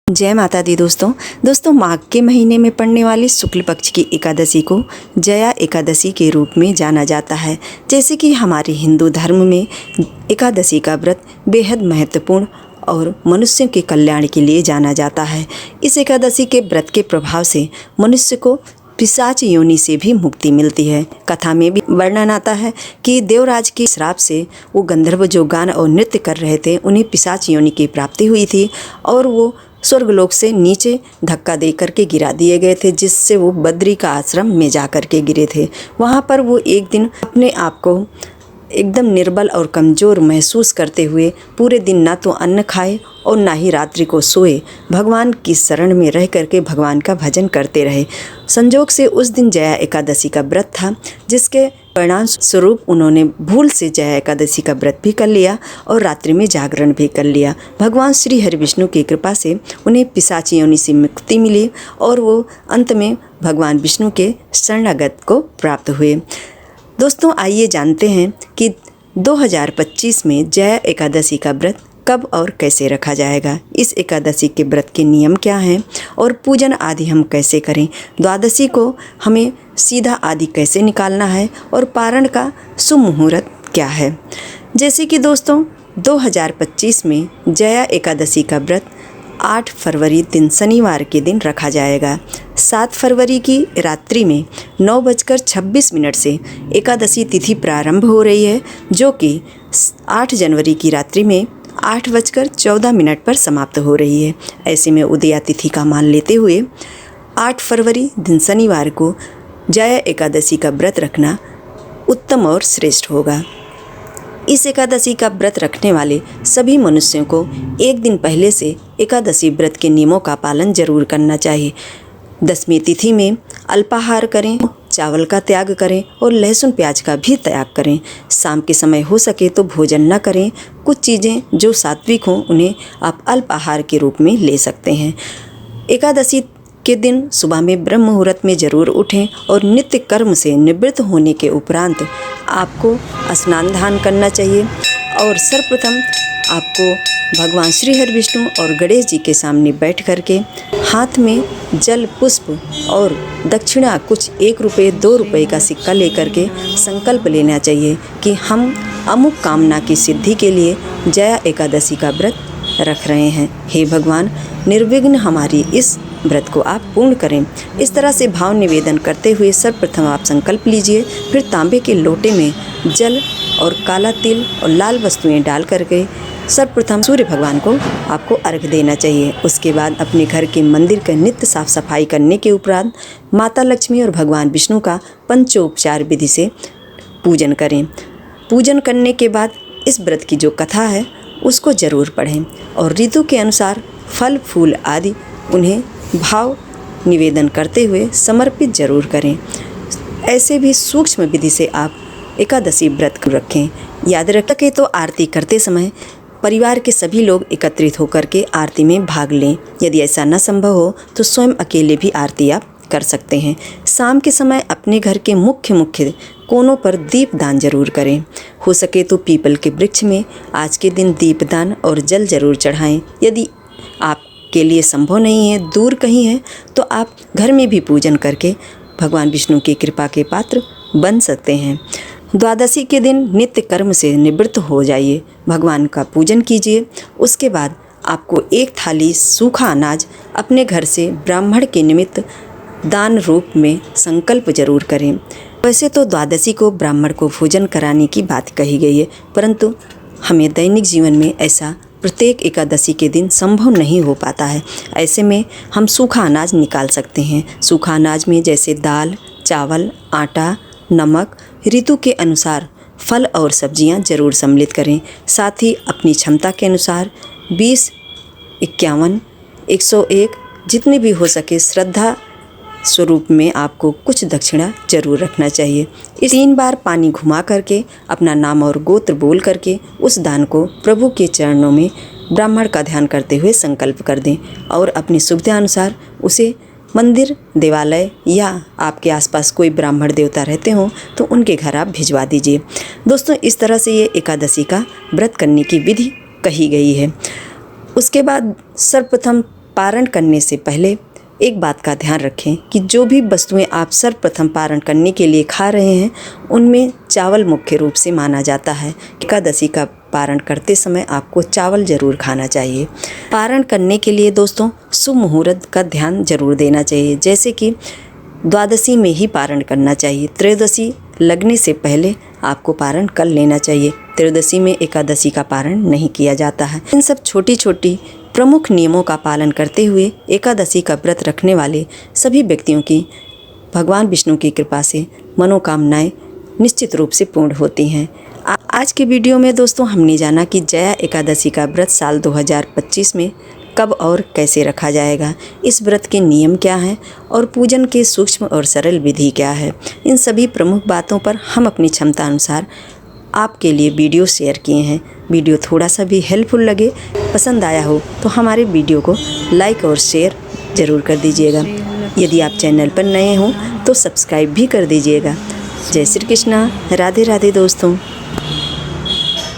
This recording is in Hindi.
जय माता दी दोस्तों माघ के महीने में पड़ने वाली शुक्ल पक्ष की एकादशी को जया एकादशी के रूप में जाना जाता है। जैसे कि हमारे हिंदू धर्म में एकादशी का व्रत बेहद महत्वपूर्ण और मनुष्यों के कल्याण के लिए जाना जाता है। इस एकादशी के व्रत के प्रभाव से मनुष्य को पिशाच योनि से भी मुक्ति मिलती है। कथा में भी वर्णन आता है कि देवराज के श्राप से वो गंधर्व जो गान और नृत्य कर रहे थे उन्हें पिशाच योनि की प्राप्ति हुई थी और वो स्वर्गलोक से नीचे धक्का दे करके गिरा दिए गए थे, जिससे वो बद्री का आश्रम में जा कर के गिरे थे। वहाँ पर वो एक दिन अपने आप को एकदम निर्बल और कमज़ोर महसूस करते हुए पूरे दिन ना तो अन्न खाए और ना ही रात्रि को सोए, भगवान की शरण में रह करके भगवान का भजन करते रहे। संजोग से उस दिन जया एकादशी का व्रत था, जिसके परिणाम स्वरूप उन्होंने भूल से जया एकादशी का व्रत भी कर लिया और रात्रि में जागरण भी कर लिया। भगवान श्री हरि विष्णु की कृपा से उन्हें पिशाच योनि से मुक्ति मिली और वो अंत में भगवान विष्णु के शरणागत को प्राप्त हुए। दोस्तों आइए जानते हैं कि 2025 में जया एकादशी का व्रत कब और कैसे रखा जाएगा। इस एकादशी के व्रत के नियम क्या हैं और पूजन आदि हम कैसे करें। द्वादशी को हमें सीधा आदि कैसे निकालना है और पारण का शुभ मुहूर्त क्या है। जैसे कि दोस्तों 2025 में जया एकादशी का व्रत 8 फरवरी दिन शनिवार के दिन रखा जाएगा। 7 फरवरी की रात्रि में 9:26 से एकादशी तिथि प्रारंभ हो रही है, जो कि 8 जनवरी की रात्रि में 8:14 पर समाप्त हो रही है। ऐसे में उदया तिथि का मान लेते हुए 8 फरवरी दिन शनिवार को जया एकादशी का व्रत रखना उत्तम और श्रेष्ठ होगा। इस एकादशी का व्रत रखने वाले सभी मनुष्यों को एक दिन पहले से एकादशी व्रत के नियमों का पालन जरूर करना चाहिए। दसवीं तिथि में अल्पाहार करें, चावल का त्याग करें और लहसुन प्याज का भी त्याग करें। शाम के समय हो सके तो भोजन न करें। कुछ चीज़ें जो सात्विक हों उन्हें आप अल्पाहार के रूप में ले सकते हैं। एकादशी के दिन सुबह में ब्रह्म मुहूर्त में जरूर उठें और नित्य कर्म से निवृत्त होने के उपरांत आपको स्नान दान करना चाहिए और सर्वप्रथम आपको भगवान श्री हरि विष्णु और गणेश जी के सामने बैठ करके हाथ में जल, पुष्प और दक्षिणा कुछ 1 रुपये 2 रुपये का सिक्का लेकर के संकल्प लेना चाहिए कि हम अमुक कामना की सिद्धि के लिए जया एकादशी का व्रत रख रहे हैं। हे भगवान, निर्विघ्न हमारी इस व्रत को आप पूर्ण करें। इस तरह से भाव निवेदन करते हुए सर्वप्रथम आप संकल्प लीजिए। फिर तांबे के लोटे में जल और काला तिल और लाल वस्तुएं डाल करके सर्वप्रथम सूर्य भगवान को आपको अर्घ्य देना चाहिए। उसके बाद अपने घर के मंदिर का नित्य साफ सफाई करने के उपरांत माता लक्ष्मी और भगवान विष्णु का पंचोपचार विधि से पूजन करें। पूजन करने के बाद इस व्रत की जो कथा है उसको जरूर पढ़ें और ऋतु के अनुसार फल फूल आदि उन्हें भाव निवेदन करते हुए समर्पित जरूर करें। ऐसे भी सूक्ष्म विधि से आप एकादशी व्रत को रखें। याद रखें तो आरती करते समय परिवार के सभी लोग एकत्रित होकर के आरती में भाग लें। यदि ऐसा न संभव हो तो स्वयं अकेले भी आरती आप कर सकते हैं। शाम के समय अपने घर के मुख्य कोनों पर दीपदान जरूर करें। हो सके तो पीपल के वृक्ष में आज के दिन दीपदान और जल जरूर चढ़ाएं। यदि आपके लिए संभव नहीं है, दूर कहीं है, तो आप घर में भी पूजन करके भगवान विष्णु की कृपा के पात्र बन सकते हैं। द्वादशी के दिन नित्य कर्म से निवृत्त हो जाइए, भगवान का पूजन कीजिए। उसके बाद आपको 1 थाली सूखा अनाज अपने घर से ब्राह्मण के निमित्त दान रूप में संकल्प जरूर करें। वैसे तो द्वादशी को ब्राह्मण को भोजन कराने की बात कही गई है, परंतु हमें दैनिक जीवन में ऐसा प्रत्येक एकादशी के दिन संभव नहीं हो पाता है। ऐसे में हम सूखा अनाज निकाल सकते हैं। सूखा अनाज में जैसे दाल, चावल, आटा, नमक, ऋतु के अनुसार फल और सब्जियां जरूर सम्मिलित करें। साथ ही अपनी क्षमता के अनुसार 20, 51, 101 जितने भी हो सके श्रद्धा स्वरूप में आपको कुछ दक्षिणा जरूर रखना चाहिए। इस 3 बार पानी घुमा करके अपना नाम और गोत्र बोल करके उस दान को प्रभु के चरणों में ब्राह्मण का ध्यान करते हुए संकल्प कर दें और अपनी सुविधा अनुसार उसे मंदिर, देवालय या आपके आसपास कोई ब्राह्मण देवता रहते हों तो उनके घर आप भिजवा दीजिए। दोस्तों इस तरह से ये एकादशी का व्रत करने की विधि कही गई है। उसके बाद सर्वप्रथम पारण करने से पहले एक बात का ध्यान रखें कि जो भी वस्तुएं आप सर्वप्रथम पारण करने के लिए खा रहे हैं उनमें चावल मुख्य रूप से माना जाता है। एकादशी का पारण करते समय आपको चावल ज़रूर खाना चाहिए। पारण करने के लिए दोस्तों शुभ मुहूर्त का ध्यान जरूर देना चाहिए, जैसे कि द्वादशी में ही पारण करना चाहिए। त्रयोदशी लगने से पहले आपको पारण कर लेना चाहिए। त्रयोदशी में एकादशी का पारण नहीं किया जाता है। इन सब छोटी छोटी प्रमुख नियमों का पालन करते हुए एकादशी का व्रत रखने वाले सभी व्यक्तियों की भगवान विष्णु की कृपा से मनोकामनाएं निश्चित रूप से पूर्ण होती हैं। आज के वीडियो में दोस्तों हमने जाना कि जया एकादशी का व्रत साल 2025 में कब और कैसे रखा जाएगा, इस व्रत के नियम क्या हैं और पूजन के सूक्ष्म और सरल विधि क्या है। इन सभी प्रमुख बातों पर हम अपनी क्षमता अनुसार आपके लिए वीडियो शेयर किए हैं। वीडियो थोड़ा सा भी हेल्पफुल लगे, पसंद आया हो तो हमारे वीडियो को लाइक और शेयर ज़रूर कर दीजिएगा। यदि आप चैनल पर नए हों तो सब्सक्राइब भी कर दीजिएगा। जय श्री कृष्णा, राधे राधे दोस्तों।